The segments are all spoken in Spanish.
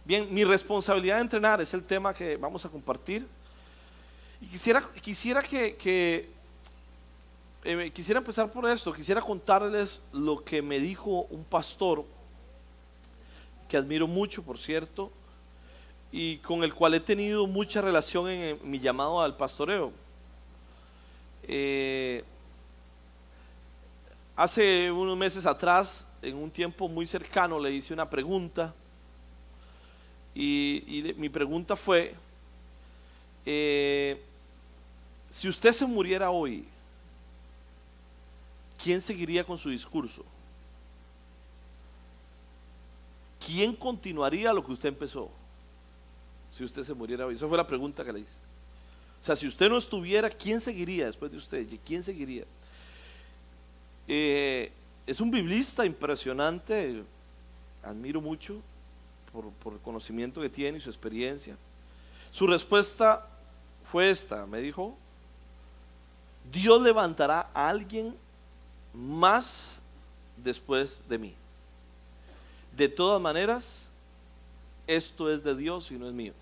Bien, mi responsabilidad de entrenar es el tema que vamos a compartir. Y quisiera empezar por esto. Quisiera contarles lo que me dijo un pastor que admiro mucho, por cierto, y con el cual he tenido mucha relación en mi llamado al pastoreo. Hace unos meses atrás, en un tiempo muy cercano, le hice una pregunta y mi pregunta fue, si usted se muriera hoy, ¿quién seguiría con su discurso? ¿Quién continuaría lo que usted empezó? Si usted se muriera hoy. Esa fue la pregunta que le hice. O sea, si usted no estuviera, ¿quién seguiría después de usted? ¿Quién seguiría? Es un biblista impresionante, admiro mucho por el conocimiento que tiene y su experiencia. Su respuesta fue esta, me dijo: Dios levantará a alguien más después de mí. De todas maneras, esto es de Dios y no es mío.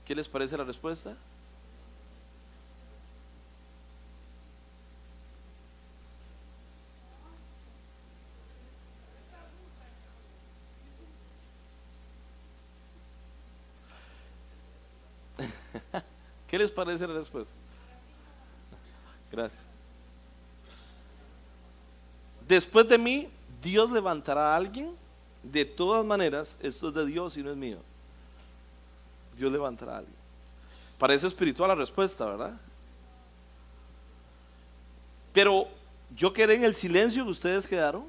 ¿Qué les parece la respuesta? ¿Qué les parece la respuesta? Gracias. Después de mí, Dios levantará a alguien. De todas maneras, esto es de Dios y no es mío. Dios levantará a alguien. Parece espiritual la respuesta, ¿verdad? Pero yo quedé en el silencio que ustedes quedaron,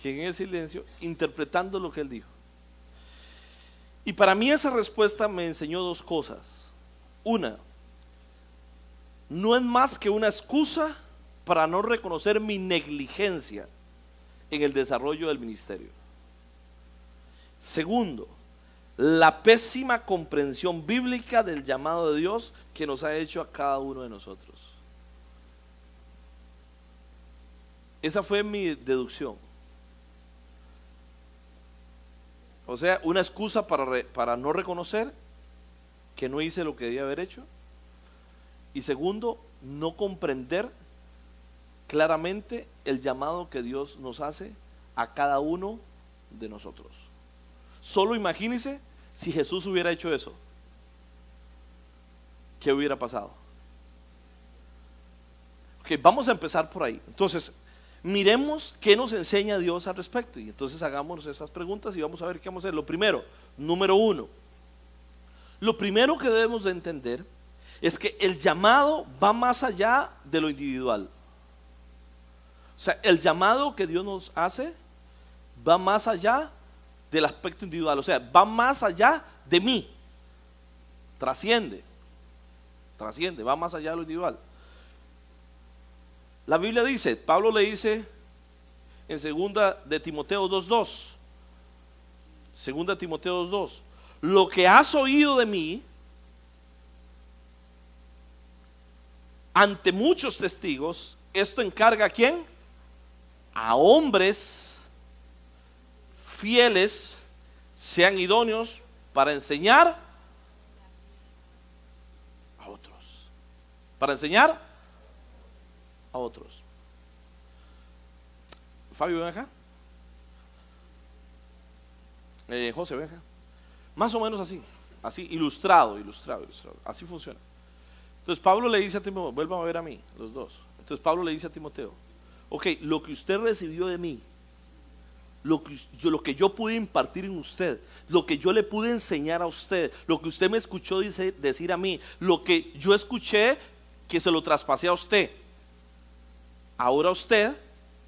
que en el silencio, interpretando lo que él dijo. Y para mí esa respuesta me enseñó dos cosas. Una, no es más que una excusa para no reconocer mi negligencia en el desarrollo del ministerio. Segundo, la pésima comprensión bíblica del llamado de Dios que nos ha hecho a cada uno de nosotros. Esa fue mi deducción. O sea, una excusa para no reconocer que no hice lo que debía haber hecho. Y segundo, no comprender claramente el llamado que Dios nos hace a cada uno de nosotros. Solo imagínense si Jesús hubiera hecho eso. ¿Qué hubiera pasado? Ok, vamos a empezar por ahí. Entonces, miremos qué nos enseña Dios al respecto. Y entonces hagamos esas preguntas y vamos a ver qué vamos a hacer. Lo primero, número uno. Lo primero que debemos de entender es que el llamado va más allá de lo individual. O sea, el llamado que Dios nos hace va más allá del aspecto individual. O sea, va más allá de mí. Trasciende, va más allá de lo individual. La Biblia dice, Pablo le dice en 2 de Timoteo 2:2, 2 de Timoteo 2:2, lo que has oído de mí ante muchos testigos, esto encarga ¿a quién? A hombres fieles, sean idóneos para enseñar a otros. Para enseñar a otros. Fabio, ven acá. José, ven acá. Más o menos así, ilustrado. Así funciona. Entonces Pablo le dice a Timoteo, vuelvan a ver a mí, los dos. Entonces Pablo le dice a Timoteo, ok, lo que usted recibió de mí, lo que yo pude impartir en usted, lo que yo le pude enseñar a usted, lo que usted me escuchó decir a mí, lo que yo escuché que se lo traspasé a usted, ahora usted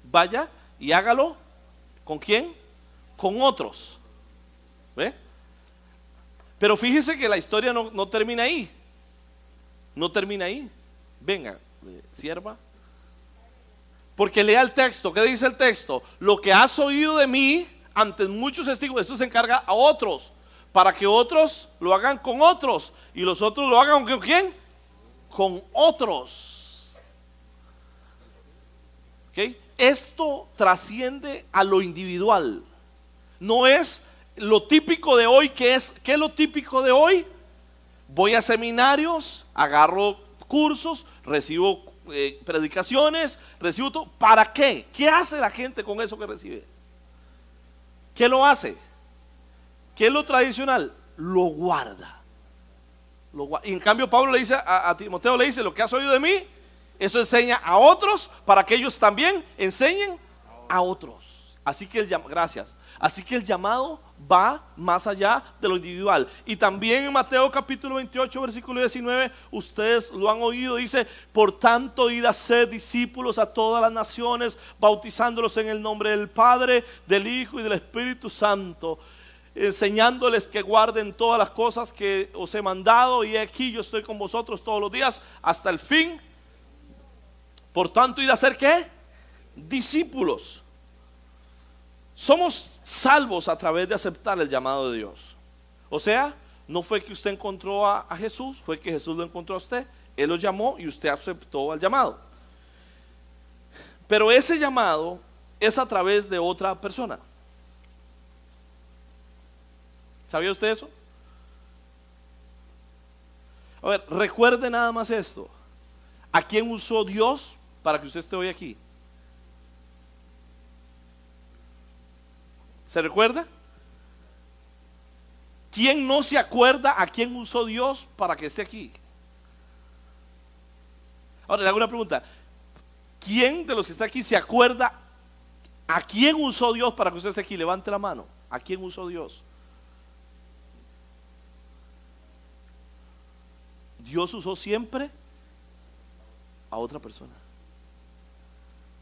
vaya y hágalo. ¿Con quién? Con otros. ¿Ve? Pero fíjese que la historia no termina ahí. No termina ahí. Venga, sierva. Porque lea el texto. ¿Qué dice el texto? Lo que has oído de mí ante muchos testigos, esto se encarga a otros, para que otros lo hagan con otros y los otros lo hagan con ¿quién? Con otros. ¿Okay? Esto trasciende a lo individual. No es lo típico de hoy. ¿Qué es lo típico de hoy? Voy a seminarios, agarro cursos, recibo predicaciones, recibo todo. ¿Para qué? ¿Qué hace la gente con eso que recibe? ¿Qué lo hace? ¿Qué es lo tradicional? Lo guarda. Y en cambio Pablo le dice a Timoteo, le dice: lo que has oído de mí, eso enseña a otros, para que ellos también enseñen a otros. Así que gracias. Así que el llamado va más allá de lo individual. Y también en Mateo capítulo 28 versículo 19, ustedes lo han oído, dice: por tanto, id a ser discípulos a todas las naciones, bautizándolos en el nombre del Padre, del Hijo y del Espíritu Santo, enseñándoles que guarden todas las cosas que os he mandado, y aquí yo estoy con vosotros todos los días hasta el fin. Por tanto, id a ser ¿qué? Discípulos. Somos salvos a través de aceptar el llamado de Dios. O sea, no fue que usted encontró a Jesús, fue que Jesús lo encontró a usted. Él lo llamó y usted aceptó el llamado. Pero ese llamado es a través de otra persona. ¿Sabía usted eso? A ver, recuerde nada más esto. ¿A quién usó Dios para que usted esté hoy aquí? ¿Se recuerda? ¿Quién no se acuerda a quién usó Dios para que esté aquí? Ahora le hago una pregunta. ¿Quién de los que está aquí se acuerda a quién usó Dios para que usted esté aquí? Levante la mano. ¿A quién usó Dios? Dios usó siempre a otra persona.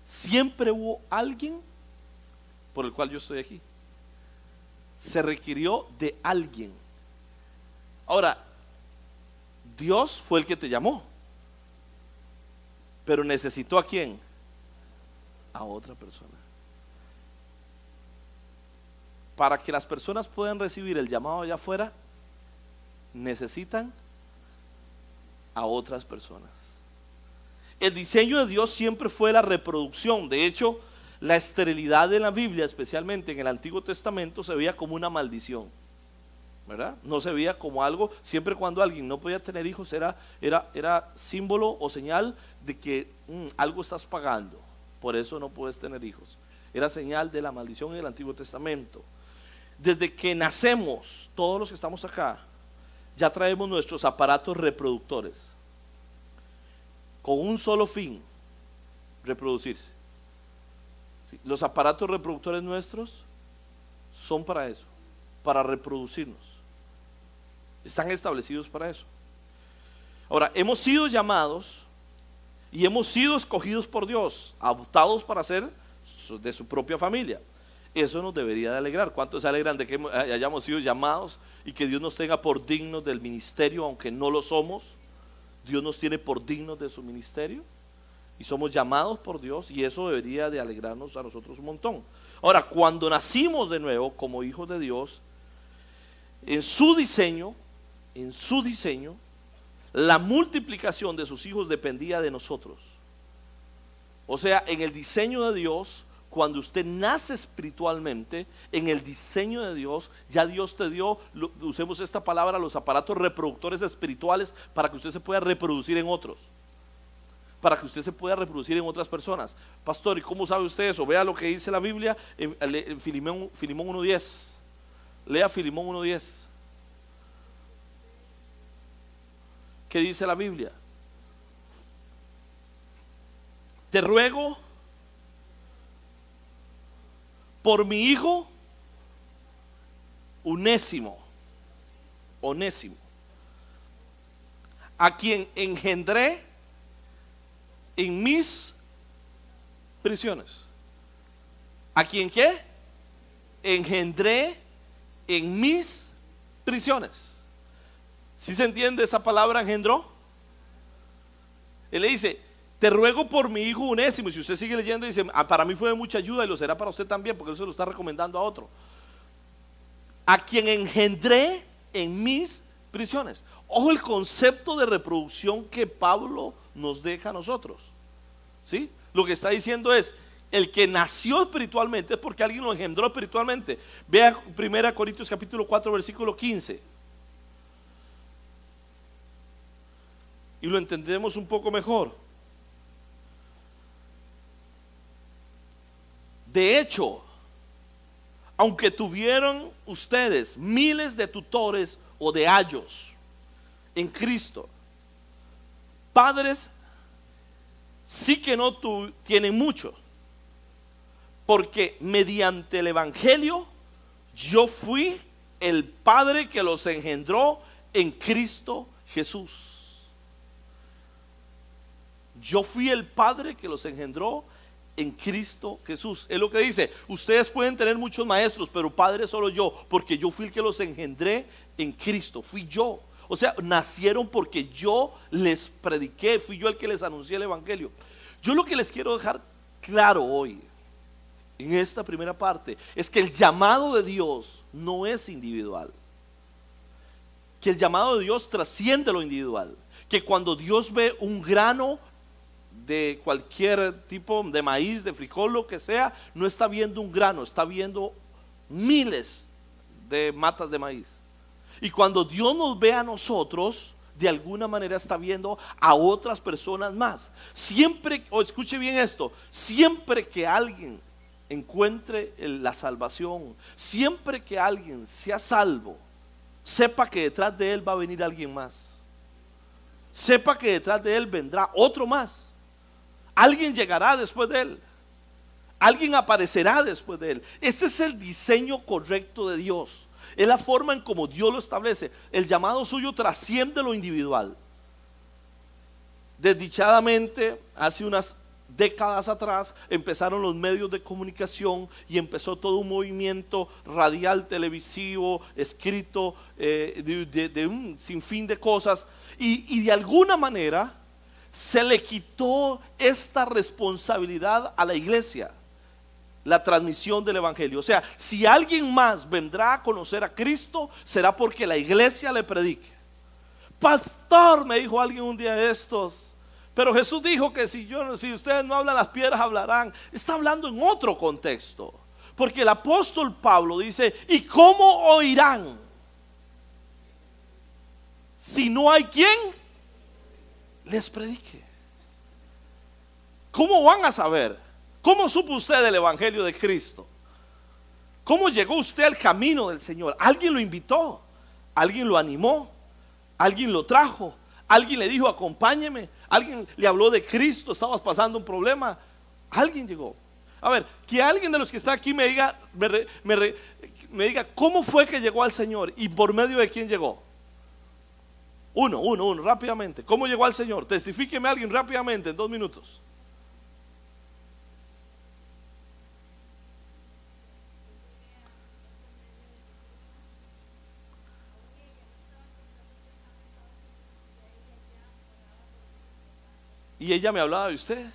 Siempre hubo alguien por el cual yo estoy aquí. Se requirió de alguien. Ahora, Dios fue el que te llamó, pero necesitó ¿a quién? A otra persona. Para que las personas puedan recibir el llamado allá afuera, necesitan a otras personas. El diseño de Dios siempre fue la reproducción. De hecho, la esterilidad en la Biblia, especialmente en el Antiguo Testamento, se veía como una maldición, ¿verdad? No se veía como algo. Siempre cuando alguien no podía tener hijos era símbolo o señal de que algo estás pagando, por eso no puedes tener hijos. Era señal de la maldición en el Antiguo Testamento. Desde que nacemos, todos los que estamos acá, ya traemos nuestros aparatos reproductores con un solo fin: reproducirse. Sí, los aparatos reproductores nuestros son para eso, para reproducirnos. Están establecidos para eso. Ahora, hemos sido llamados y hemos sido escogidos por Dios, adoptados para ser de su propia familia. Eso nos debería de alegrar. ¿Cuántos se alegran de que hayamos sido llamados y que Dios nos tenga por dignos del ministerio, aunque no lo somos? Dios nos tiene por dignos de su ministerio y somos llamados por Dios, y eso debería de alegrarnos a nosotros un montón. Ahora, cuando nacimos de nuevo como hijos de Dios, en su diseño, la multiplicación de sus hijos dependía de nosotros. O sea, en el diseño de Dios, cuando usted nace espiritualmente, en el diseño de Dios, ya Dios te dio, usemos esta palabra, los aparatos reproductores espirituales para que usted se pueda reproducir en otros, para que usted se pueda reproducir en otras personas. Pastor, ¿y cómo sabe usted eso? Vea lo que dice la Biblia en Filimón 1:10. Lea Filimón 1:10. ¿Qué dice la Biblia? Te ruego por mi hijo Onésimo, a quien engendré en mis prisiones. ¿A quien qué? Engendré en mis prisiones. ¿Sí se entiende esa palabra engendró? Él le dice: te ruego por mi hijo Onésimo. Y si usted sigue leyendo, dice: para mí fue de mucha ayuda y lo será para usted también, porque él se lo está recomendando a otro. A quien engendré en mis prisiones. Ojo el concepto de reproducción que Pablo nos deja a nosotros. ¿Sí? Lo que está diciendo es El que nació espiritualmente es porque alguien lo engendró espiritualmente. Vea 1 Corintios capítulo 4 versículo 15. Y lo entendemos un poco mejor. De hecho, aunque tuvieron ustedes miles de tutores o de ayos en Cristo, padres sí que no tienen mucho, porque mediante el Evangelio yo fui el padre que los engendró en Cristo Jesús. Yo fui el padre que los engendró en Cristo Jesús. Es lo que dice: ustedes pueden tener muchos maestros, pero padre solo yo, porque yo fui el que los engendré en Cristo. Fui yo. O sea, nacieron porque yo les prediqué, fui yo el que les anuncié el Evangelio. Yo lo que les quiero dejar claro hoy, en esta primera parte, es que el llamado de Dios no es individual. Que el llamado de Dios trasciende lo individual. Que cuando Dios ve un grano de cualquier tipo de maíz, de frijol, lo que sea, no está viendo un grano, está viendo miles de matas de maíz. Y cuando Dios nos ve a nosotros, de alguna manera está viendo a otras personas más. Siempre, o escuche bien esto, siempre que alguien encuentre la salvación, siempre que alguien sea salvo, sepa que detrás de él va a venir alguien más. Sepa que detrás de él vendrá otro más. Alguien llegará después de él. Alguien aparecerá después de él. Ese es el diseño correcto de Dios. Es la forma en como Dios lo establece. El llamado suyo trasciende lo individual. Desdichadamente, hace unas décadas atrás empezaron los medios de comunicación y empezó todo un movimiento radial, televisivo, escrito, de un sinfín de cosas, y de alguna manera se le quitó esta responsabilidad a la iglesia, la transmisión del evangelio. O sea, si alguien más vendrá a conocer a Cristo, será porque la iglesia le predique. Pastor, me dijo alguien un día de estos, pero Jesús dijo que si ustedes no hablan, las piedras hablarán. Está hablando en otro contexto, porque el apóstol Pablo dice: ¿y cómo oirán si no hay quien les predique? ¿Cómo van a saber? ¿Cómo supo usted del evangelio de Cristo? ¿Cómo llegó usted al camino del Señor? Alguien lo invitó, alguien lo animó, alguien lo trajo, alguien le dijo: acompáñeme. Alguien le habló de Cristo, estabas pasando un problema, alguien llegó. A ver, que alguien de los que está aquí me diga, me diga cómo fue que llegó al Señor y por medio de quién llegó. Uno, rápidamente. ¿Cómo llegó al Señor? Testifíqueme a alguien rápidamente, en 2 minutos. Y ella me hablaba de usted.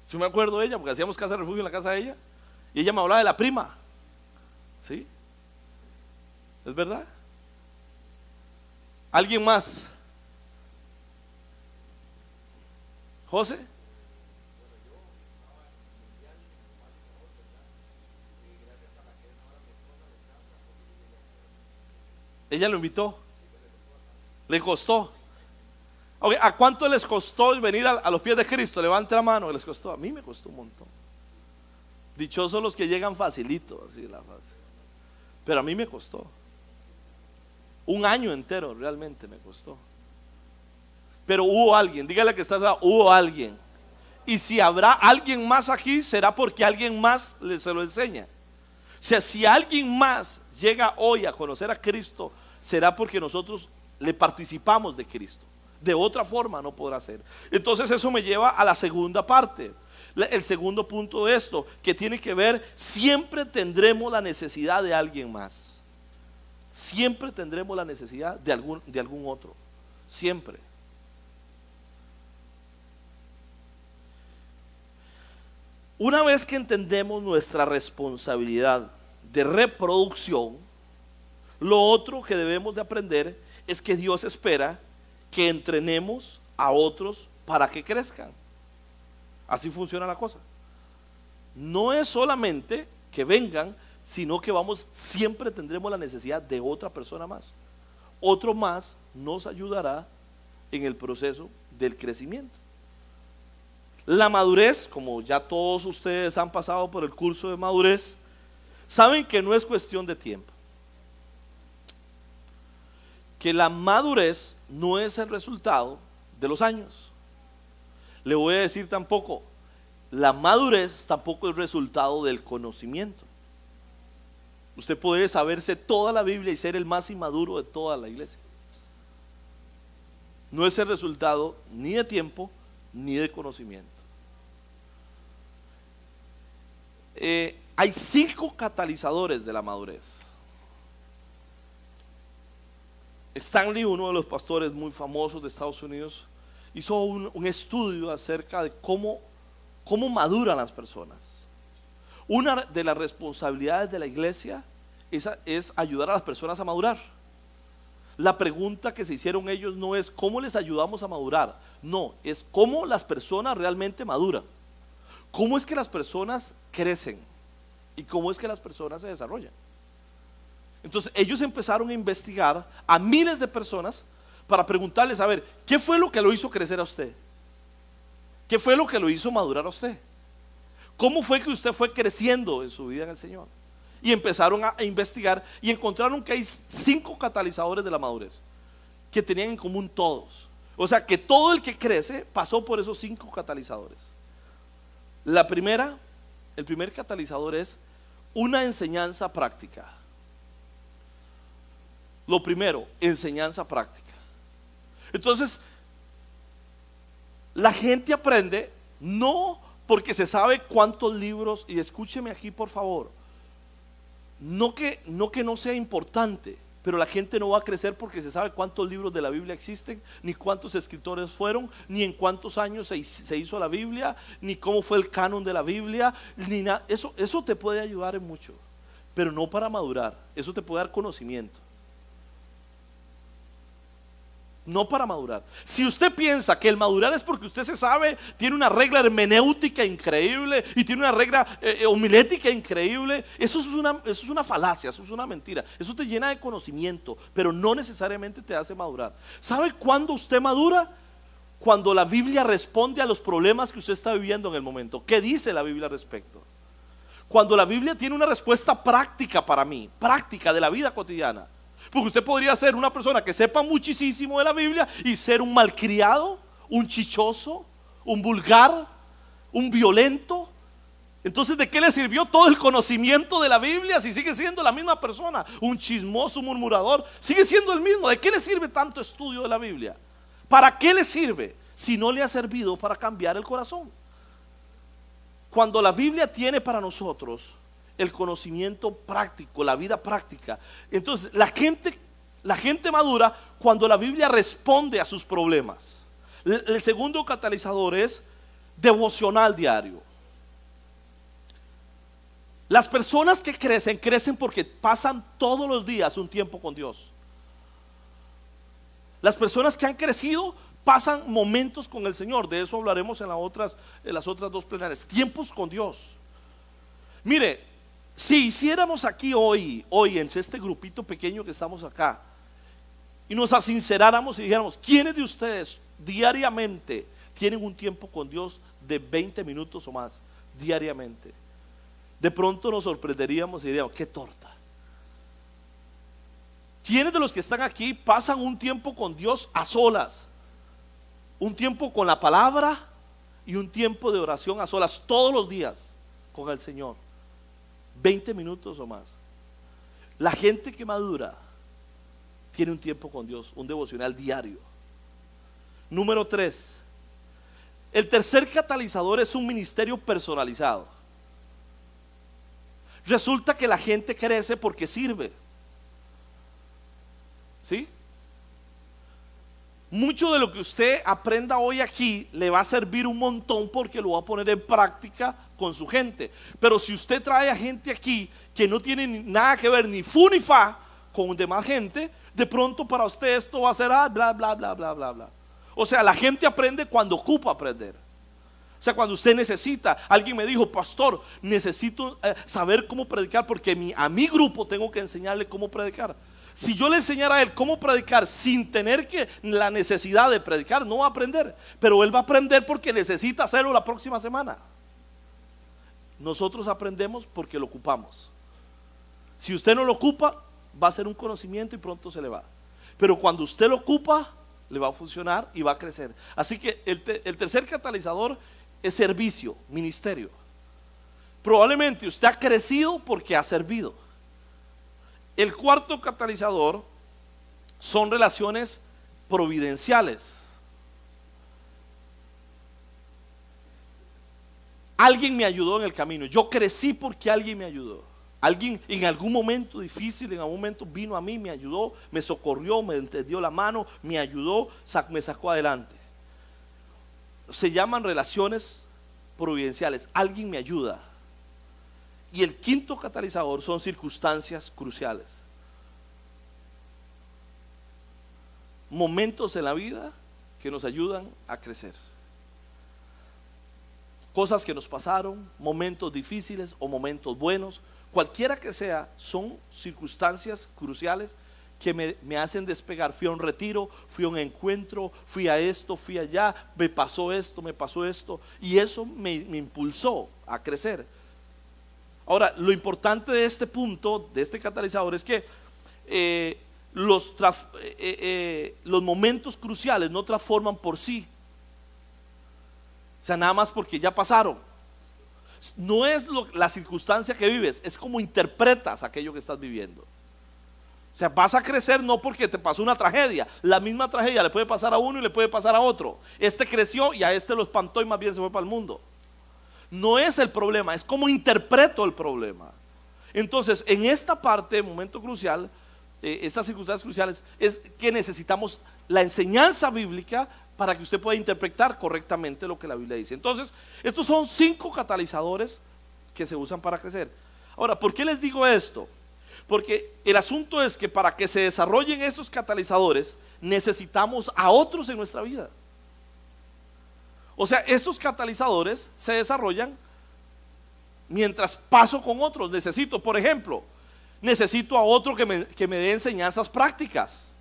Si me acuerdo de ella, porque hacíamos casa de refugio en la casa de ella. Y ella me hablaba de la prima. ¿Sí? ¿Es verdad? ¿Alguien más? ¿José? Ella lo invitó. Le costó. Okay, ¿a cuánto les costó venir a los pies de Cristo? Levante la mano. ¿Les costó? A mí me costó un montón. Dichosos los que llegan facilito, así la fase. Pero a mí me costó. 1 año entero realmente me costó. Pero hubo alguien, dígale que está, hubo alguien. Y si habrá alguien más aquí, será porque alguien más se lo enseña. O sea, si alguien más llega hoy a conocer a Cristo, será porque nosotros le participamos de Cristo. De otra forma no podrá ser. Entonces eso me lleva a la segunda parte. El segundo punto de esto, que tiene que ver: siempre tendremos la necesidad de alguien más. Siempre tendremos la necesidad de algún otro. Siempre. Una vez que entendemos nuestra responsabilidad de reproducción, lo otro que debemos de aprender es que Dios espera que entrenemos a otros para que crezcan. Así funciona la cosa. no es solamente que vengan, sino que siempre tendremos la necesidad de otra persona más. Otro más nos ayudará en el proceso del crecimiento. La madurez, como ya todos ustedes han pasado por el curso de madurez, saben que no es cuestión de tiempo. Que la madurez no es el resultado de los años. Le voy a decir tampoco, la madurez tampoco es resultado del conocimiento. Usted puede saberse toda la Biblia y ser el más inmaduro de toda la iglesia. No es el resultado ni de tiempo ni de conocimiento. Hay 5 catalizadores de la madurez. Stanley, uno de los pastores muy famosos de Estados Unidos, hizo un estudio acerca de cómo maduran las personas. Una de las responsabilidades de la iglesia es ayudar a las personas a madurar. La pregunta que se hicieron ellos no es cómo les ayudamos a madurar, no, es cómo las personas realmente maduran. Cómo es que las personas crecen y cómo es que las personas se desarrollan. Entonces ellos empezaron a investigar a miles de personas para preguntarles, a ver, ¿qué fue lo que lo hizo crecer a usted? ¿Qué fue lo que lo hizo madurar a usted? ¿Cómo fue que usted fue creciendo en su vida en el Señor? Y empezaron a investigar y encontraron que hay 5 catalizadores de la madurez que tenían en común todos. O sea que todo el que crece pasó por esos 5 catalizadores. El primer catalizador es una enseñanza práctica. Lo primero, enseñanza práctica. Entonces, la gente aprende no porque se sabe cuántos libros, y escúcheme aquí por favor, no que no sea importante, pero la gente no va a crecer porque se sabe cuántos libros de la Biblia existen, ni cuántos escritores fueron, ni en cuántos años se hizo la Biblia, ni cómo fue el canon de la Biblia, ni nada. Eso te puede ayudar en mucho, pero no para madurar. Eso te puede dar conocimiento, no para madurar. Si usted piensa que el madurar es porque usted se sabe, tiene una regla hermenéutica increíble y tiene una regla homilética increíble, eso es una falacia, eso es una mentira. Eso te llena de conocimiento, pero no necesariamente te hace madurar. ¿Sabe cuándo usted madura? Cuando la Biblia responde a los problemas que usted está viviendo en el momento. ¿Qué dice la Biblia al respecto? Cuando la Biblia tiene una respuesta práctica para mí, práctica de la vida cotidiana. Porque usted podría ser una persona que sepa muchísimo de la Biblia y ser un malcriado, un chichoso, un vulgar, un violento. Entonces, ¿de qué le sirvió todo el conocimiento de la Biblia si sigue siendo la misma persona? Un chismoso, un murmurador, sigue siendo el mismo. ¿De qué le sirve tanto estudio de la Biblia? ¿Para qué le sirve si no le ha servido para cambiar el corazón? Cuando la Biblia tiene para nosotros el conocimiento práctico, la vida práctica, entonces la gente madura cuando la Biblia responde a sus problemas. El segundo catalizador es devocional diario. Las personas que crecen porque pasan todos los días un tiempo con Dios. Las personas que han crecido pasan momentos con el Señor. De eso hablaremos en las otras 2 plenarias. Tiempos con Dios. Mire, si hiciéramos aquí hoy entre este grupito pequeño que estamos acá, y nos asinceráramos y dijéramos, ¿quiénes de ustedes diariamente tienen un tiempo con Dios de 20 minutos o más diariamente? De pronto nos sorprenderíamos y diríamos, qué torta. ¿Quiénes de los que están aquí pasan un tiempo con Dios a solas? Un tiempo con la palabra y un tiempo de oración a solas todos los días con el Señor. 20 minutos o más. La gente que madura tiene un tiempo con Dios, un devocional diario. Número 3. El tercer catalizador es un ministerio personalizado. Resulta que la gente crece porque sirve. ¿Sí? Mucho de lo que usted aprenda hoy aquí le va a servir un montón porque lo va a poner en práctica con su gente. Pero si usted trae a gente aquí que no tiene nada que ver ni fu ni fa con demás gente, de pronto para usted esto va a ser bla bla bla bla bla bla. O sea, la gente aprende cuando ocupa aprender. sea, cuando usted necesita, alguien me dijo, pastor, necesito saber cómo predicar porque a mi grupo tengo que enseñarle cómo predicar. Si yo le enseñara a él cómo predicar sin tener la necesidad de predicar, no va a aprender. Pero él va a aprender porque necesita hacerlo la próxima semana. Nosotros aprendemos porque lo ocupamos. Si usted no lo ocupa, va a ser un conocimiento y pronto se le va. Pero cuando usted lo ocupa, le va a funcionar y va a crecer. Así que el tercer catalizador es servicio, ministerio. Probablemente usted ha crecido porque ha servido. El cuarto catalizador son relaciones providenciales. Alguien me ayudó en el camino. Yo crecí porque alguien me ayudó. Alguien en algún momento difícil, en algún momento vino a mí, me ayudó, me socorrió, me tendió la mano, me ayudó, me sacó adelante. Se llaman relaciones providenciales. Alguien me ayuda. Y el quinto catalizador son circunstancias cruciales. Momentos en la vida que nos ayudan a crecer. Cosas que nos pasaron, momentos difíciles o momentos buenos, cualquiera que sea, son circunstancias cruciales que me hacen despegar. Fui a un retiro, fui a un encuentro, fui a esto, fui allá, me pasó esto, y eso me impulsó a crecer. Ahora, lo importante de este punto, de este catalizador, es que los momentos cruciales no transforman por sí. O sea, nada más porque ya pasaron. No es la circunstancia que vives, es como interpretas aquello que estás viviendo. O sea, vas a crecer no porque te pasó una tragedia. La misma tragedia le puede pasar a uno y le puede pasar a otro. Este creció y a este lo espantó y más bien se fue para el mundo. No es el problema, es cómo interpreto el problema. Entonces, en esta parte, momento crucial, estas circunstancias cruciales, es que necesitamos la enseñanza bíblica para que usted pueda interpretar correctamente lo que la Biblia dice. Entonces, estos son 5 catalizadores que se usan para crecer. Ahora, ¿por qué les digo esto? Porque el asunto es que para que se desarrollen estos catalizadores, necesitamos a otros en nuestra vida. O sea, estos catalizadores se desarrollan mientras paso con otros. Necesito, por ejemplo, necesito a otro que me dé enseñanzas prácticas.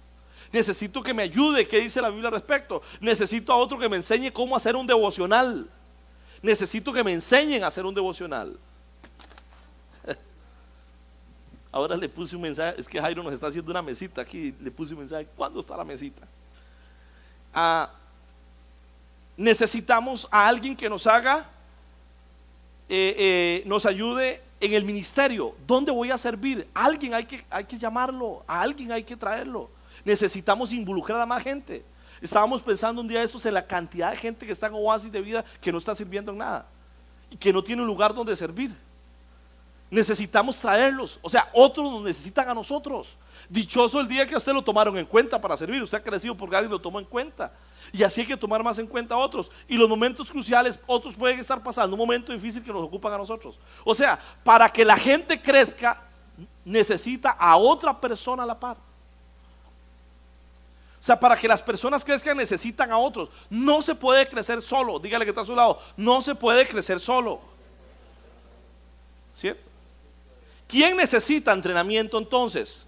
Necesito que me ayude, ¿qué dice la Biblia al respecto? Necesito a otro que me enseñe cómo hacer un devocional. Necesito que me enseñen a hacer un devocional. Ahora le puse un mensaje, es que Jairo nos está haciendo una mesita aquí, le puse un mensaje, ¿cuándo está la mesita? Necesitamos a alguien que nos haga, nos ayude en el ministerio. ¿Dónde voy a servir? Alguien hay que llamarlo, a alguien hay que traerlo. Necesitamos involucrar a más gente. Estábamos pensando un día de estos en la cantidad de gente que está en Oasis de Vida que no está sirviendo en nada y que no tiene un lugar donde servir. Necesitamos traerlos, o sea, otros nos necesitan a nosotros. Dichoso el día que a usted lo tomaron en cuenta para servir. Usted ha crecido porque alguien lo tomó en cuenta. Y así hay que tomar más en cuenta a otros. Y los momentos cruciales, otros pueden estar pasando un momento difícil que nos ocupan a nosotros. O sea, para que la gente crezca, necesita a otra persona a la par. O sea, para que las personas crezcan necesitan a otros. No se puede crecer solo. Dígale que está a su lado. No se puede crecer solo. ¿Cierto? ¿Quién necesita entrenamiento entonces?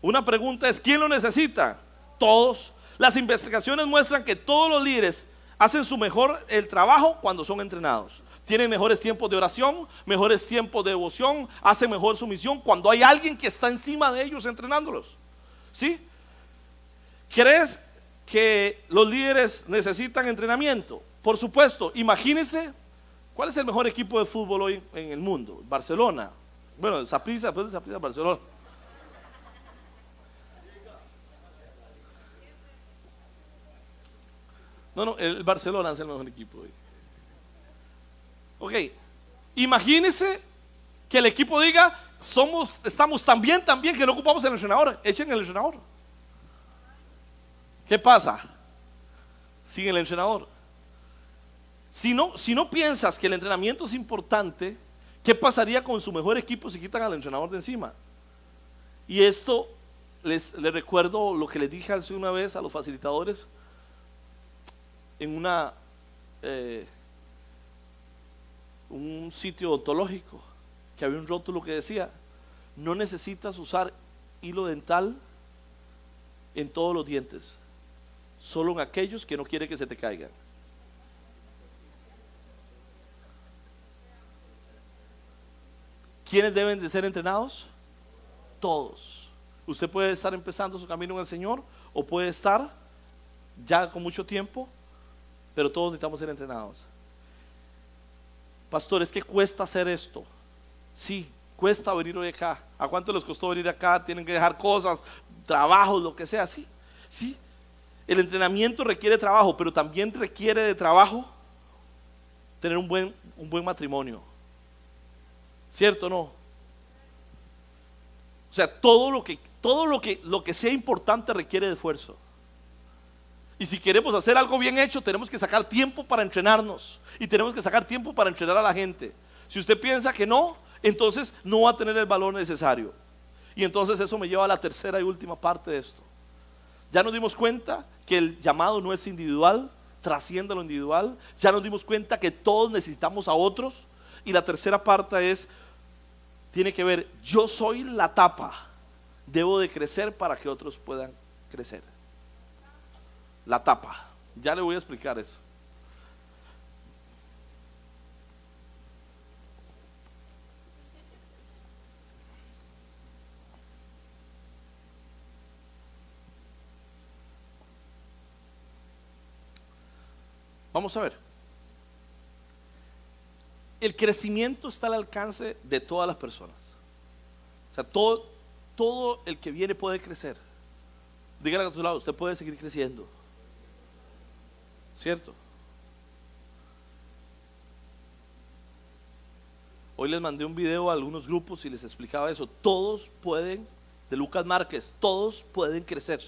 Una pregunta es, ¿quién lo necesita? Todos. Las investigaciones muestran que todos los líderes hacen su mejor el trabajo cuando son entrenados. Tienen mejores tiempos de oración, mejores tiempos de devoción, hacen mejor su misión cuando hay alguien que está encima de ellos entrenándolos. ¿Sí? ¿Crees que los líderes necesitan entrenamiento? Por supuesto. Imagínense, ¿cuál es el mejor equipo de fútbol hoy en el mundo? Barcelona. Bueno, Saprissa, después de Saprissa, Barcelona. No, el Barcelona es el mejor equipo hoy. Ok, imagínense que el equipo diga, estamos tan bien que no ocupamos el entrenador, echen el entrenador. ¿Qué pasa? Sin el entrenador. Si no piensas que el entrenamiento es importante, ¿qué pasaría con su mejor equipo si quitan al entrenador de encima? Y esto les recuerdo lo que les dije hace una vez a los facilitadores en un sitio odontológico que había un rótulo que decía: no necesitas usar hilo dental en todos los dientes, solo en aquellos que no quiere que se te caigan. ¿Quiénes deben de ser entrenados? Todos. Usted puede estar empezando su camino en el Señor o puede estar ya con mucho tiempo, pero todos necesitamos ser entrenados. Pastor, es que cuesta hacer esto. Sí, cuesta venir hoy acá. ¿A cuánto les costó venir acá? Tienen que dejar cosas, trabajos, lo que sea. Sí, sí. El entrenamiento requiere trabajo, pero también requiere de trabajo tener un buen matrimonio. ¿Cierto o no? O sea, todo lo que sea importante requiere de esfuerzo. Y si queremos hacer algo bien hecho, tenemos que sacar tiempo para entrenarnos. Y tenemos que sacar tiempo para entrenar a la gente. Si usted piensa que no, entonces no va a tener el valor necesario. Y entonces eso me lleva a la tercera y última parte de esto. Ya nos dimos cuenta que el llamado no es individual, trasciende lo individual. Ya nos dimos cuenta que todos necesitamos a otros. Y la tercera parte tiene que ver: yo soy la tapa, debo de crecer para que otros puedan crecer. La tapa, ya le voy a explicar eso. Vamos a ver. El crecimiento está al alcance de todas las personas. O sea, todo el que viene puede crecer. Dígale a tu lado: usted puede seguir creciendo. ¿Cierto? Hoy les mandé un video a algunos grupos y les explicaba eso. Todos pueden, de Lucas Márquez, todos pueden crecer.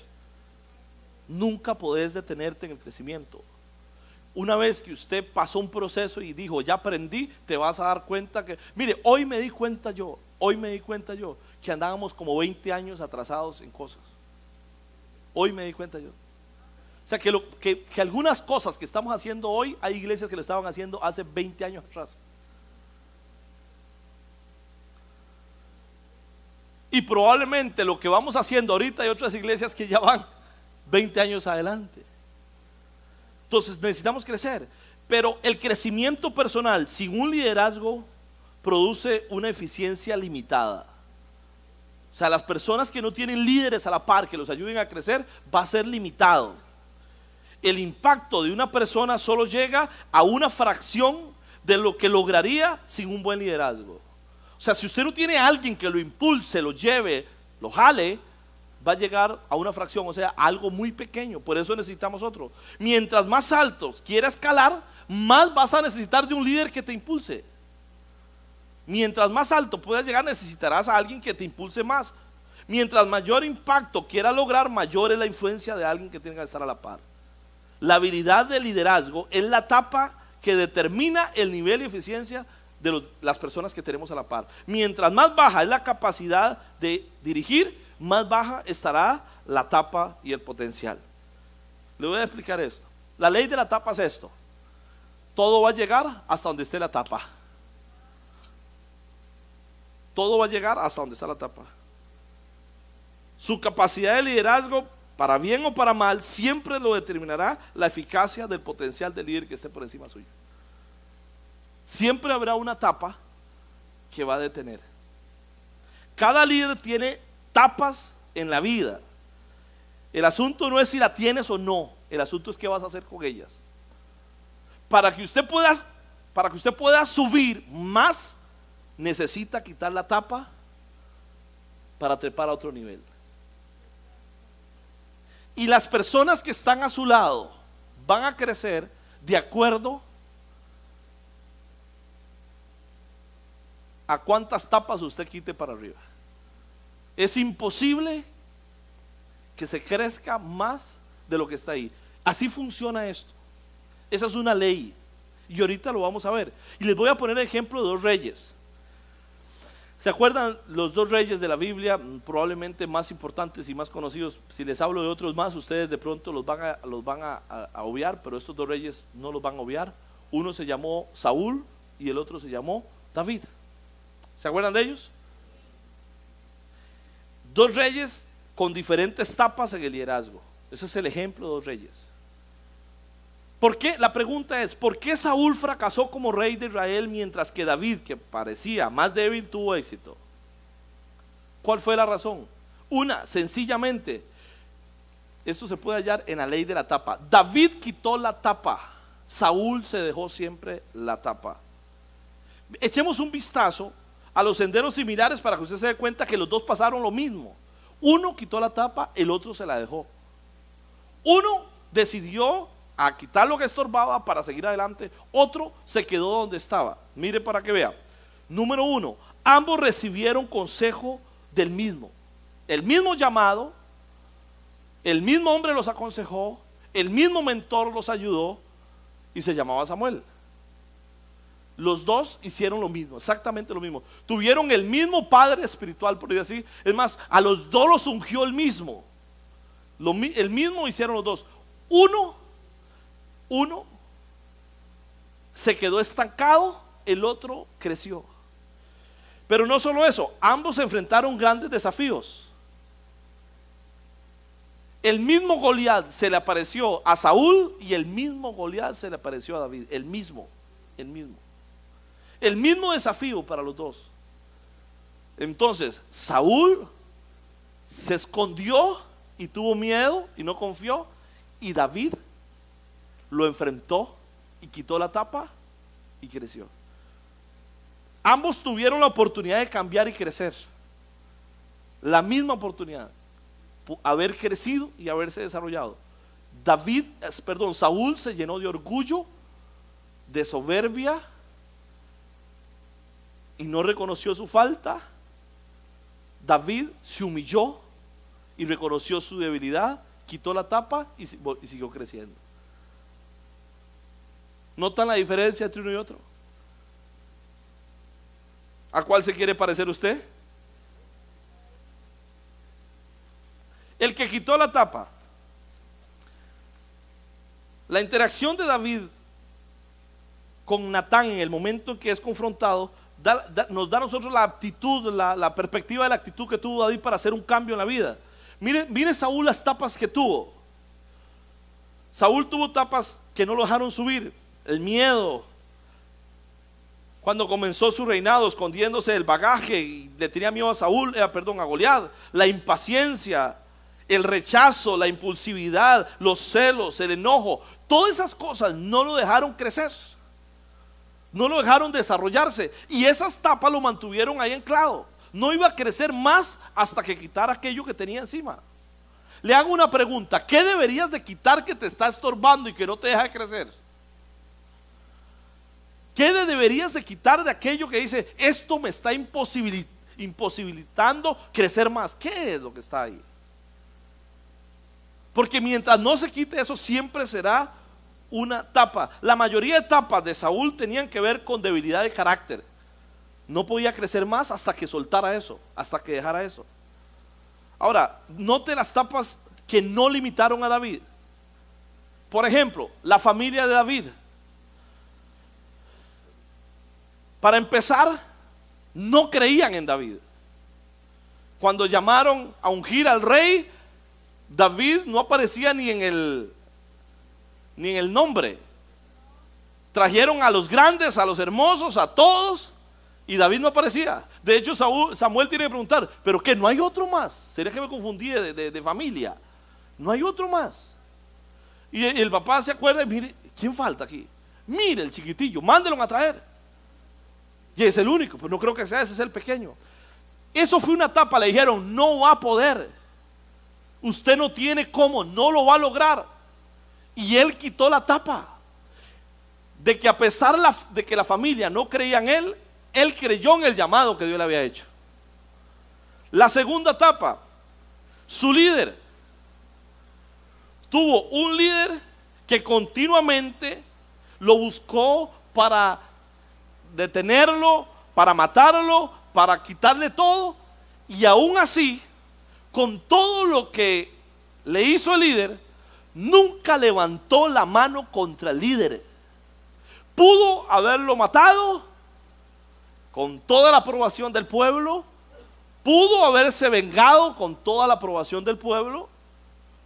Nunca podés detenerte en el crecimiento. Una vez que usted pasó un proceso y dijo: ya aprendí, te vas a dar cuenta que, mire, hoy me di cuenta yo que andábamos como 20 años atrasados en cosas. Hoy me di cuenta yo. O sea, que algunas cosas que estamos haciendo hoy, hay iglesias que lo estaban haciendo hace 20 años atrás. Y probablemente lo que vamos haciendo ahorita hay otras iglesias que ya van 20 años adelante. Entonces necesitamos crecer. Pero el crecimiento personal sin un liderazgo produce una eficiencia limitada. O sea, las personas que no tienen líderes a la par que los ayuden a crecer, va a ser limitado. El impacto de una persona solo llega a una fracción de lo que lograría sin un buen liderazgo. O sea, si usted no tiene a alguien que lo impulse, lo lleve, lo jale, va a llegar a una fracción, o sea, a algo muy pequeño. Por eso necesitamos otro. Mientras más alto quiera escalar, más vas a necesitar de un líder que te impulse. Mientras más alto puedas llegar, necesitarás a alguien que te impulse más. Mientras mayor impacto quieras lograr, mayor es la influencia de alguien que tenga que estar a la par. La habilidad de liderazgo es la etapa que determina el nivel y eficiencia de las personas que tenemos a la par. Mientras más baja es la capacidad de dirigir, más baja estará la tapa y el potencial. Le voy a explicar esto. La ley de la tapa es esto: todo va a llegar hasta donde esté la tapa. Todo va a llegar hasta donde está la tapa. Su capacidad de liderazgo, para bien o para mal, siempre lo determinará la eficacia del potencial del líder que esté por encima suyo. Siempre habrá una tapa que va a detener. Cada líder tiene tapas en la vida. El asunto no es si la tienes o no, el asunto es qué vas a hacer con ellas. Para que usted pueda subir más, necesita quitar la tapa para trepar a otro nivel. Y las personas que están a su lado van a crecer de acuerdo a cuántas tapas usted quite para arriba. Es imposible que se crezca más de lo que está ahí. Así funciona esto. Esa es una ley. Y ahorita lo vamos a ver. Y les voy a poner el ejemplo de dos reyes. ¿Se acuerdan los dos reyes de la Biblia, probablemente más importantes y más conocidos? Si les hablo de otros más, ustedes de pronto los van a obviar, pero estos dos reyes no los van a obviar. Uno se llamó Saúl y el otro se llamó David. ¿Se acuerdan de ellos? Dos reyes con diferentes etapas en el liderazgo. Ese es el ejemplo de dos reyes. ¿Por qué? La pregunta es, ¿por qué Saúl fracasó como rey de Israel mientras que David, que parecía más débil, tuvo éxito? ¿Cuál fue la razón? Una, sencillamente, esto se puede hallar en la ley de la tapa. David quitó la tapa, Saúl se dejó siempre la tapa. Echemos un vistazo a los senderos similares para que usted se dé cuenta que los dos pasaron lo mismo. Uno quitó la tapa, el otro se la dejó. Uno decidió a quitar lo que estorbaba para seguir adelante, otro se quedó donde estaba. Mire para que vea. Número uno, ambos recibieron consejo del mismo. El mismo llamado, el mismo hombre los aconsejó, el mismo mentor los ayudó y se llamaba Samuel. Los dos hicieron lo mismo, exactamente lo mismo. Tuvieron el mismo padre espiritual, por decir así. Es más, a los dos los ungió el mismo. El mismo hicieron los dos. Uno se quedó estancado, el otro creció. Pero no solo eso, ambos enfrentaron grandes desafíos. El mismo Goliat se le apareció a Saúl y el mismo Goliat se le apareció a David. El mismo desafío para los dos. Entonces Saúl se escondió y tuvo miedo y no confió, y David lo enfrentó y quitó la tapa y creció. Ambos tuvieron la oportunidad de cambiar y crecer. La misma oportunidad, haber crecido y haberse desarrollado. Saúl se llenó de orgullo, de soberbia y no reconoció su falta. David se humilló y reconoció su debilidad, quitó la tapa y siguió creciendo. ¿Notan la diferencia entre uno y otro? ¿A cuál se quiere parecer usted? El que quitó la tapa. La interacción de David con Natán en el momento en que es confrontado nos da a nosotros la aptitud, la perspectiva de la actitud que tuvo David para hacer un cambio en la vida. Mire Saúl las tapas que tuvo. Saúl tuvo tapas que no lo dejaron subir. El miedo, cuando comenzó su reinado escondiéndose del bagaje y le tenía miedo a Goliat. La impaciencia, el rechazo, la impulsividad, los celos, el enojo, todas esas cosas no lo dejaron crecer, no lo dejaron desarrollarse, y esas tapas lo mantuvieron ahí anclado. No iba a crecer más hasta que quitara aquello que tenía encima. Le hago una pregunta: ¿qué deberías de quitar que te está estorbando y que no te deja de crecer? ¿Qué deberías de quitar de aquello que dice, esto me está imposibilitando crecer más? ¿Qué es lo que está ahí? Porque mientras no se quite eso, siempre será una tapa. La mayoría de tapas de Saúl tenían que ver con debilidad de carácter. No podía crecer más hasta que soltara eso, hasta que dejara eso. Ahora, note las tapas que no limitaron a David. Por ejemplo, la familia de David. Para empezar, no creían en David. Cuando llamaron a ungir al rey, David no aparecía ni en el nombre. Trajeron a los grandes, a los hermosos, a todos, y David no aparecía. De hecho, Samuel tiene que preguntar, ¿pero qué? ¿No hay otro más? ¿Sería que me confundí de familia? No hay otro más. Y el papá se acuerda y mire, ¿quién falta aquí? Mire el chiquitillo, mándelo a traer. Y es el único, pues no creo que sea ese, es el pequeño. Eso fue una etapa, le dijeron, no va a poder. Usted no tiene cómo, no lo va a lograr. Y él quitó la tapa. De que a pesar de que la familia no creía en él creyó en el llamado que Dios le había hecho. La segunda etapa, su líder. Tuvo un líder que continuamente lo buscó para detenerlo, para matarlo, para quitarle todo, y aún así, con todo lo que le hizo el líder, nunca levantó la mano contra el líder. Pudo haberlo matado con toda la aprobación del pueblo. Pudo haberse vengado con toda la aprobación del pueblo.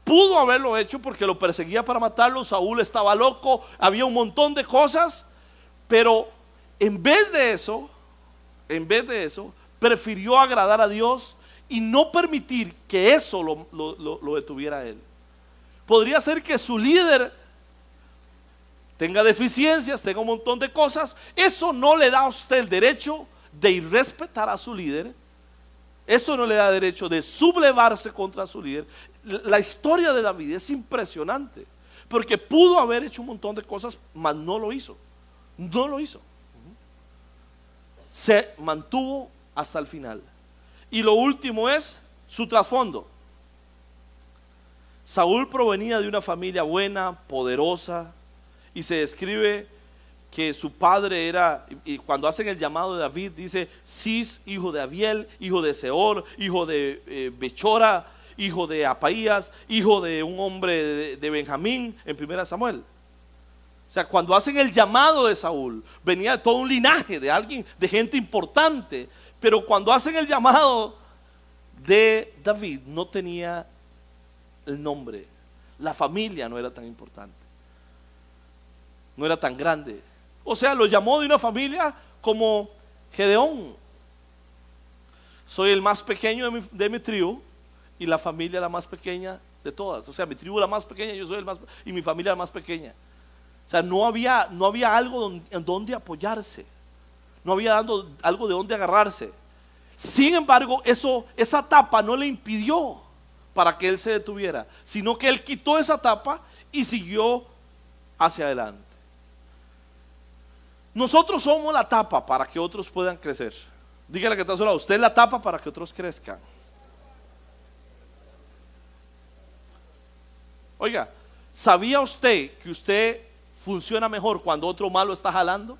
Pudo haberlo hecho porque lo perseguía para matarlo. Saúl estaba loco, había un montón de cosas. Pero en vez de eso, prefirió agradar a Dios y no permitir que eso lo detuviera a él. Podría ser que su líder tenga deficiencias, tenga un montón de cosas. Eso no le da a usted el derecho de irrespetar a su líder. Eso no le da derecho de sublevarse contra su líder. La historia de David es impresionante, porque pudo haber hecho un montón de cosas, mas no lo hizo. No lo hizo. Se mantuvo hasta el final. Y lo último es su trasfondo. Saúl provenía de una familia buena, poderosa, y se describe que su padre era, y cuando hacen el llamado de David, dice Cis, hijo de Abiel, hijo de Seor, hijo de Bechora, hijo de Apaías, hijo de un hombre de Benjamín, en 1 Samuel. O sea, cuando hacen el llamado de Saúl, venía de todo un linaje, de alguien, de gente importante. Pero cuando hacen el llamado de David, no tenía el nombre. La familia no era tan importante, no era tan grande. O sea, lo llamó de una familia como Gedeón. Soy el más pequeño de mi tribu, y la familia la más pequeña de todas. O sea, mi tribu la más pequeña, yo soy el más, y mi familia la más pequeña. O sea, no había algo en donde apoyarse, no había algo de donde agarrarse. Sin embargo, esa tapa no le impidió para que él se detuviera, sino que él quitó esa tapa y siguió hacia adelante. Nosotros somos la tapa para que otros puedan crecer. Dígale que está a su lado, usted es la tapa para que otros crezcan. Oiga, ¿sabía usted que usted funciona mejor cuando otro malo está jalando?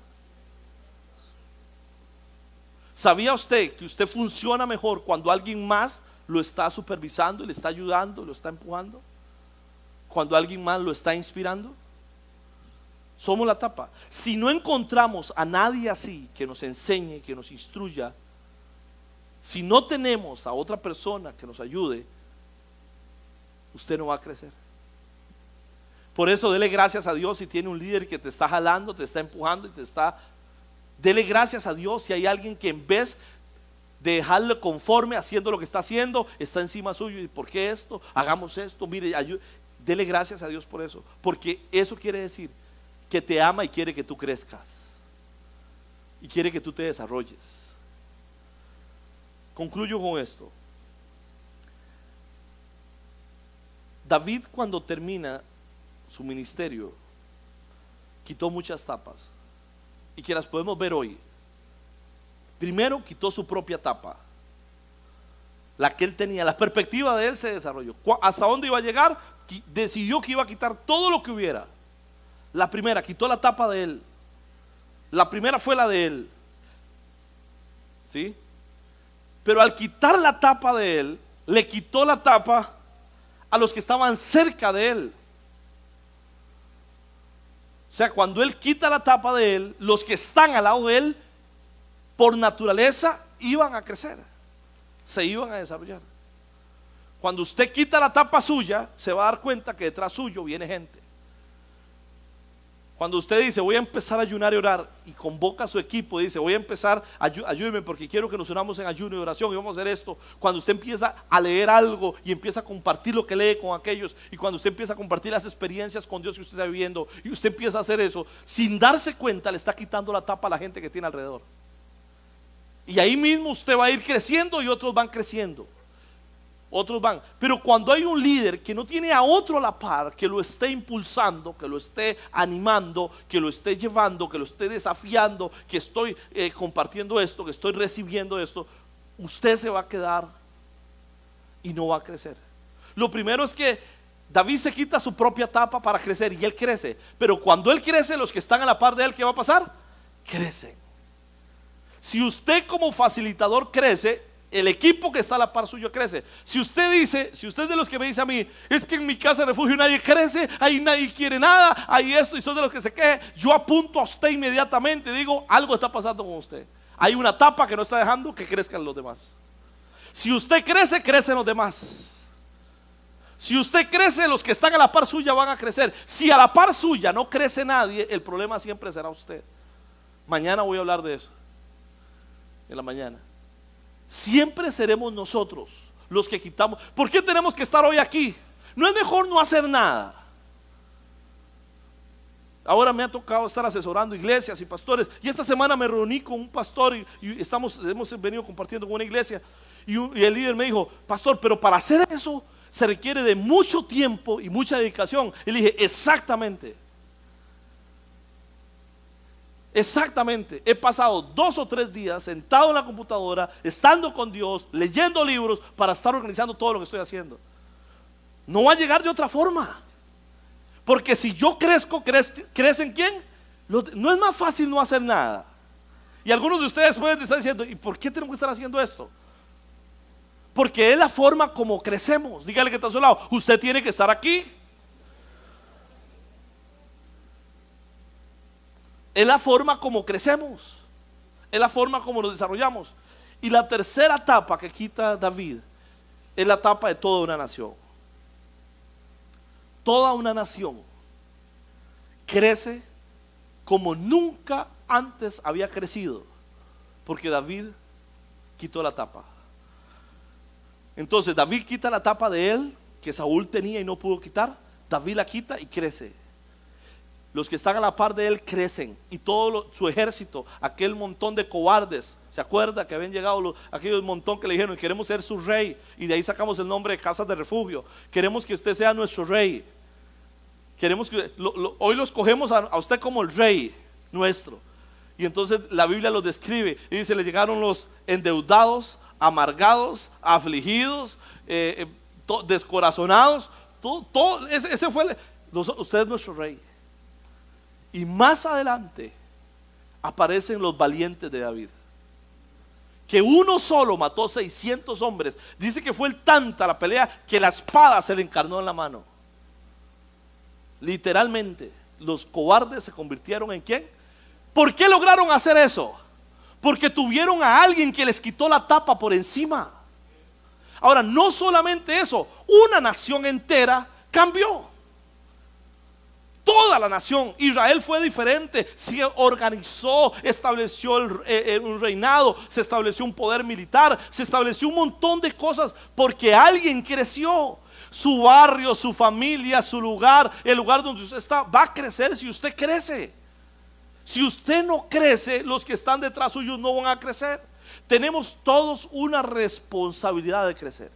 ¿Sabía usted que usted funciona mejor cuando alguien más lo está supervisando, le está ayudando, lo está empujando? Cuando alguien más lo está inspirando. Somos la tapa. Si no encontramos a nadie así que nos enseñe, que nos instruya, si no tenemos a otra persona que nos ayude, usted no va a crecer. Por eso dele gracias a Dios si tiene un líder que te está jalando, te está empujando y dele gracias a Dios si hay alguien que en vez de dejarlo conforme haciendo lo que está haciendo, está encima suyo. ¿Y por qué esto? Hagamos esto, mire, dele gracias a Dios por eso, porque eso quiere decir que te ama y quiere que tú crezcas y quiere que tú te desarrolles. Concluyo con esto. David, cuando termina su ministerio, quitó muchas tapas y que las podemos ver hoy. Primero quitó su propia tapa, la que él tenía, la perspectiva de él se desarrolló. ¿Hasta dónde iba a llegar? Decidió que iba a quitar todo lo que hubiera. La primera, quitó la tapa de él. La primera fue la de él, ¿sí? Pero al quitar la tapa de él, le quitó la tapa a los que estaban cerca de él. O sea, cuando él quita la tapa de él, los que están al lado de él, por naturaleza, iban a crecer, se iban a desarrollar. Cuando usted quita la tapa suya, se va a dar cuenta que detrás suyo viene gente. Cuando usted dice voy a empezar a ayunar y orar, y convoca a su equipo y dice voy a empezar, ayúdenme porque quiero que nos unamos en ayuno y oración y vamos a hacer esto. Cuando usted empieza a leer algo y empieza a compartir lo que lee con aquellos, y cuando usted empieza a compartir las experiencias con Dios que usted está viviendo, y usted empieza a hacer eso, sin darse cuenta le está quitando la tapa a la gente que tiene alrededor. Y ahí mismo usted va a ir creciendo y otros van creciendo. Otros van, pero cuando hay un líder que no tiene a otro a la par, que lo esté impulsando, que lo esté animando, que lo esté llevando, que lo esté desafiando, que estoy compartiendo esto, que estoy recibiendo esto, usted se va a quedar y no va a crecer. Lo primero es que David se quita su propia tapa para crecer y él crece, pero cuando él crece, los que están a la par de él, ¿qué va a pasar? Crecen. Si usted como facilitador crece, El equipo que está a la par suyo crece. Si usted dice, si usted es de los que me dice a mí, es que en mi casa de refugio nadie crece, ahí nadie quiere nada, ahí esto, y son de los que se queje, yo apunto a usted inmediatamente y digo, algo está pasando con usted. Hay una tapa que no está dejando que crezcan los demás. Si usted crece, crecen los demás. Si usted crece, los que están a la par suya van a crecer. Si a la par suya no crece nadie, el problema siempre será usted. Mañana voy a hablar de eso, en la mañana. Siempre seremos nosotros los que quitamos. ¿Por qué tenemos que estar hoy aquí? ¿No es mejor no hacer nada? Ahora me ha tocado estar asesorando iglesias y pastores, y esta semana me reuní con un pastor y hemos venido compartiendo con una iglesia, y el líder me dijo, pastor, pero para hacer eso se requiere de mucho tiempo y mucha dedicación. Y le dije, exactamente. Exactamente, he pasado 2 o 3 días sentado en la computadora, estando con Dios, leyendo libros para estar organizando todo lo que estoy haciendo. No va a llegar de otra forma. Porque si yo crezco, ¿crecen quién? No es más fácil no hacer nada. Y algunos de ustedes pueden estar diciendo, ¿y por qué tenemos que estar haciendo esto? Porque es la forma como crecemos. Dígale que está a su lado, usted tiene que estar aquí. Es la forma como crecemos, es la forma como nos desarrollamos. Y la tercera etapa que quita David es la etapa de toda una nación. Toda una nación crece como nunca antes había crecido, porque David quitó la tapa. Entonces David quita la tapa de él, que Saúl tenía y no pudo quitar. David la quita y crece. Los que están a la par de él crecen, y todo su ejército, aquel montón de cobardes, ¿se acuerda que habían llegado aquellos montón que le dijeron, queremos ser su rey? Y de ahí sacamos el nombre de casas de refugio. Queremos que usted sea nuestro rey. Queremos que hoy los cogemos a usted como el rey nuestro. Y entonces la Biblia los describe y dice, le llegaron los endeudados, amargados, afligidos, descorazonados. Ese fue usted es nuestro rey. Y más adelante aparecen los valientes de David, que uno solo mató 600 hombres. Dice que fue tanta la pelea que la espada se le encarnó en la mano. Literalmente, los cobardes se convirtieron en ¿quién? ¿Por qué lograron hacer eso? Porque tuvieron a alguien que les quitó la tapa por encima. Ahora, no solamente eso, una nación entera cambió. Toda la nación, Israel fue diferente, se organizó, estableció un reinado, se estableció un poder militar, se estableció un montón de cosas porque alguien creció. Su barrio, su familia, su lugar, el lugar donde usted está, va a crecer si usted crece. Si usted no crece, los que están detrás suyos no van a crecer. Tenemos todos una responsabilidad de crecer,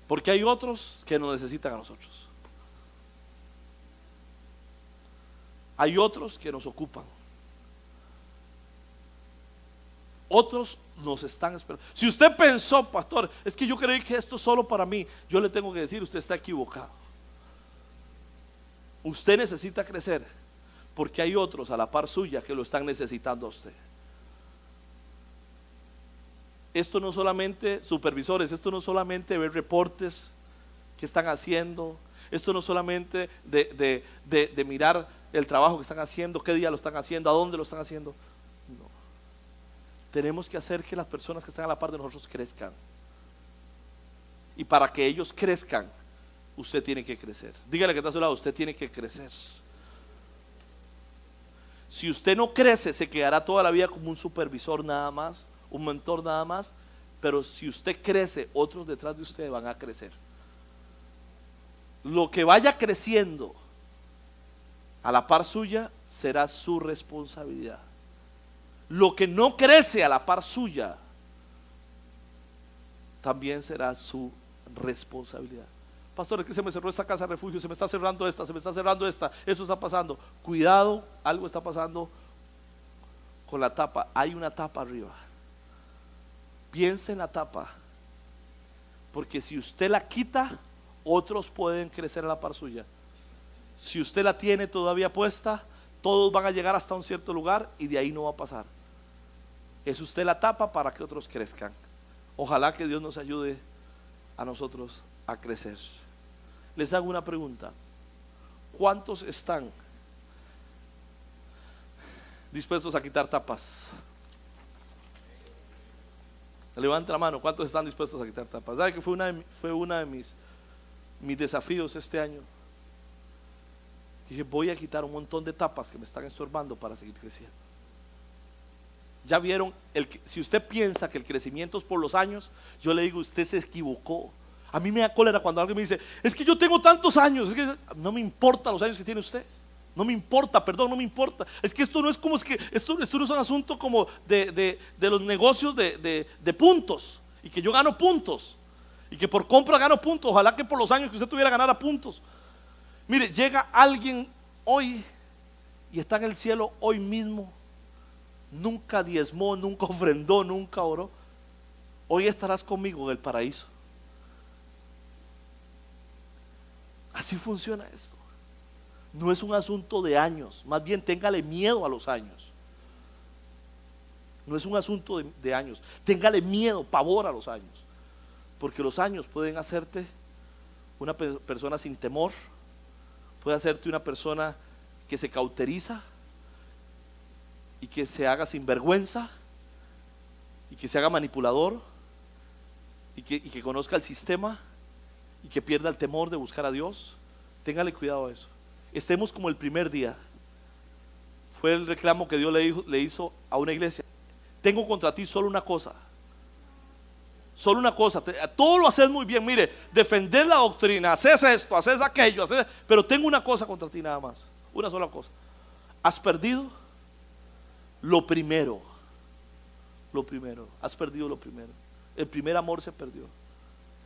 porque hay otros que nos necesitan a nosotros. Hay otros que nos ocupan. Otros nos están esperando. Si usted pensó, pastor, es que yo creí que esto es solo para mí, yo le tengo que decir, usted está equivocado. Usted necesita crecer, porque hay otros a la par suya que lo están necesitando a usted. Esto no solamente supervisores, esto no solamente ver reportes que están haciendo, esto no solamente de mirar el trabajo que están haciendo, qué día lo están haciendo, a dónde lo están haciendo. No. Tenemos que hacer que las personas que están a la par de nosotros crezcan. Y para que ellos crezcan, usted tiene que crecer. Dígale que está a su lado, usted tiene que crecer. Si usted no crece, se quedará toda la vida como un supervisor nada más, un mentor nada más. Pero si usted crece, otros detrás de usted van a crecer. Lo que vaya creciendo a la par suya será su responsabilidad. Lo que no crece a la par suya también será su responsabilidad. Pastor, es que se me cerró esta casa de refugio, se me está cerrando esta, se me está cerrando esta, eso está pasando. Cuidado, algo está pasando con la tapa. Hay una tapa arriba. Piense en la tapa, porque si usted la quita, otros pueden crecer a la par suya. Si usted la tiene todavía puesta, todos van a llegar hasta un cierto lugar y de ahí no va a pasar. Es usted la tapa para que otros crezcan. Ojalá que Dios nos ayude a nosotros a crecer. Les hago una pregunta: ¿cuántos están dispuestos a quitar tapas? Levanta la mano. ¿Cuántos están dispuestos a quitar tapas? ¿Sabe que fue una de mis desafíos este año? Dije, voy a quitar un montón de tapas que me están estorbando para seguir creciendo. Ya vieron, si usted piensa que el crecimiento es por los años, yo le digo, usted se equivocó. A mí me da cólera cuando alguien me dice, es que yo tengo tantos años. Es que no me importa los años que tiene usted. No me importa, perdón, no me importa. Es que esto no es como, es que esto no es un asunto como de los negocios de puntos. Y que yo gano puntos. Y que por compra gano puntos. Ojalá que por los años que usted tuviera ganara puntos. Mire, llega alguien hoy y está en el cielo hoy mismo. Nunca diezmó, nunca ofrendó, nunca oró. Hoy estarás conmigo en el paraíso. Así funciona esto. No es un asunto de años. Más bien téngale miedo a los años. No es un asunto de años. Téngale miedo, pavor a los años. Porque los años pueden hacerte una persona sin temor. Puede hacerte una persona que se cauteriza y que se haga sinvergüenza y que se haga manipulador y que conozca el sistema y que pierda el temor de buscar a Dios. Téngale cuidado a eso. Estemos como el primer día. Fue el reclamo que Dios le hizo a una iglesia: tengo contra ti solo una cosa. Solo una cosa. Todo lo haces muy bien. Mire, defender la doctrina, haces esto, haces aquello, pero tengo una cosa contra ti nada más. Una sola cosa. Has perdido lo primero. Lo primero. Has perdido lo primero. El primer amor se perdió.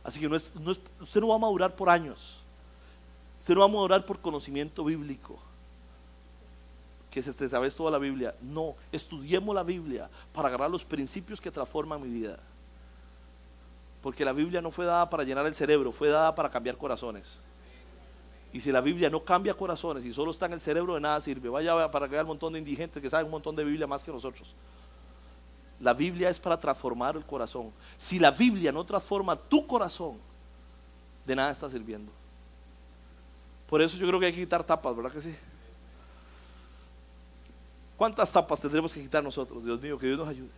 Así que usted no va a madurar por años. Usted no va a madurar por conocimiento bíblico, que se te sabes toda la Biblia. No, estudiemos la Biblia para agarrar los principios que transforman mi vida. Porque la Biblia no fue dada para llenar el cerebro, fue dada para cambiar corazones. Y si la Biblia no cambia corazones y solo está en el cerebro, de nada sirve. Vaya para que haya un montón de indigentes que saben un montón de Biblia más que nosotros. La Biblia es para transformar el corazón. Si la Biblia no transforma tu corazón, de nada está sirviendo. Por eso yo creo que hay que quitar tapas, ¿verdad que sí? ¿Cuántas tapas tendremos que quitar nosotros? Dios mío, que Dios nos ayude.